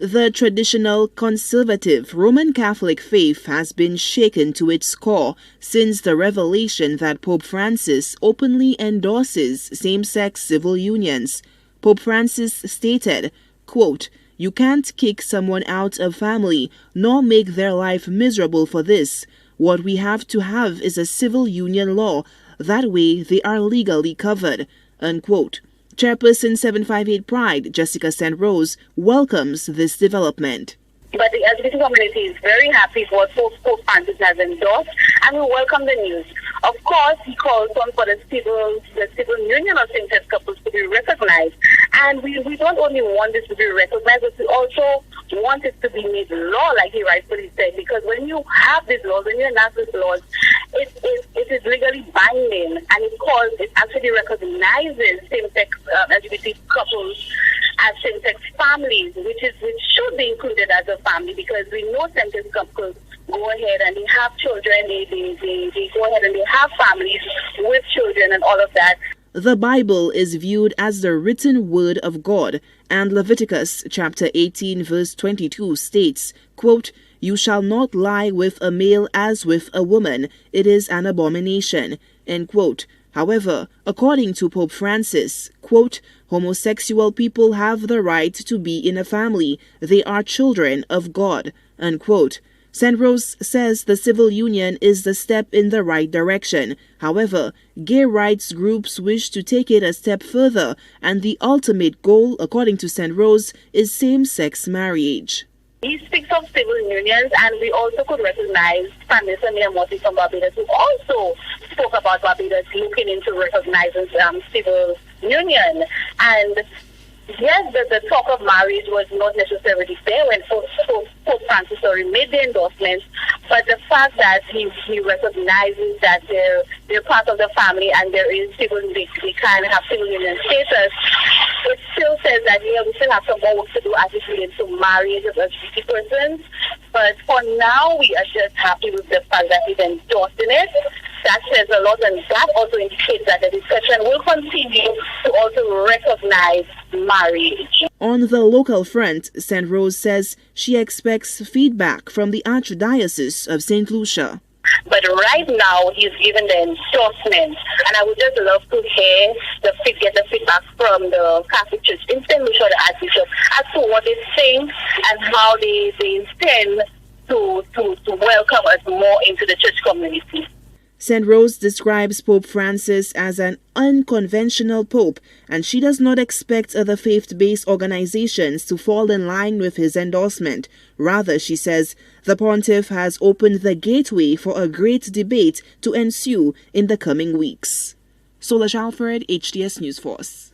The traditional conservative Roman Catholic faith has been shaken to its core since the revelation that Pope Francis openly endorses same-sex civil unions. Pope Francis stated, quote, "You can't kick someone out of family, nor make their life miserable for this. What we have to have is a civil union law. That way they are legally covered," unquote. Chairperson 758 Pride, Jessica St. Rose, welcomes this development. But the LGBT community is very happy for what Pope Francis has endorsed, and we welcome the news. Of course, he calls on for the civil union of same-sex couples to be recognized. And we don't only want this to be recognized, but we also want it to be made law, like he rightfully said, because when you have these laws, when you enact these laws, it is legally binding, and it actually recognizes same-sex LGBT couples as same-sex families, which should be included as a family, because we know same-sex couples go ahead and they have children, they go ahead and they have families with children and all of that. The Bible is viewed as the written word of God, and Leviticus chapter 18 verse 22 states, quote, "You shall not lie with a male as with a woman. It is an abomination," end quote. However, according to Pope Francis, quote, "Homosexual people have the right to be in a family. They are children of God," unquote. St. Rose says the civil union is the step in the right direction. However, gay rights groups wish to take it a step further, and the ultimate goal, according to St. Rose, is same-sex marriage. He speaks of civil unions, and we also could recognize Prime Minister Mia Mottley from Barbados, who also spoke about Barbados looking into recognizing civil union. And yes, the talk of marriage was not necessarily there when Pope Francis already made the endorsements, but the fact that he recognizes that they're part of the family and there is they kind of have civil union status, it still says that we still have some more work to do as it relates to marriage of LGBT persons. But for now, we are just happy with the fact that he's endorsing it. That says a lot, and that also indicates that the discussion will continue to also recognize marriage. On the local front, St. Rose says she expects feedback from the Archdiocese of St. Lucia. But right now, he's given the endorsement, and I would just love to get the feedback from the Catholic Church in St. Lucia, the Archbishop, as to what they think and how they intend to welcome us more into the church community. St. Rose describes Pope Francis as an unconventional pope, and she does not expect other faith-based organizations to fall in line with his endorsement. Rather, she says, the pontiff has opened the gateway for a great debate to ensue in the coming weeks. Solange Alfred, HTS News Force.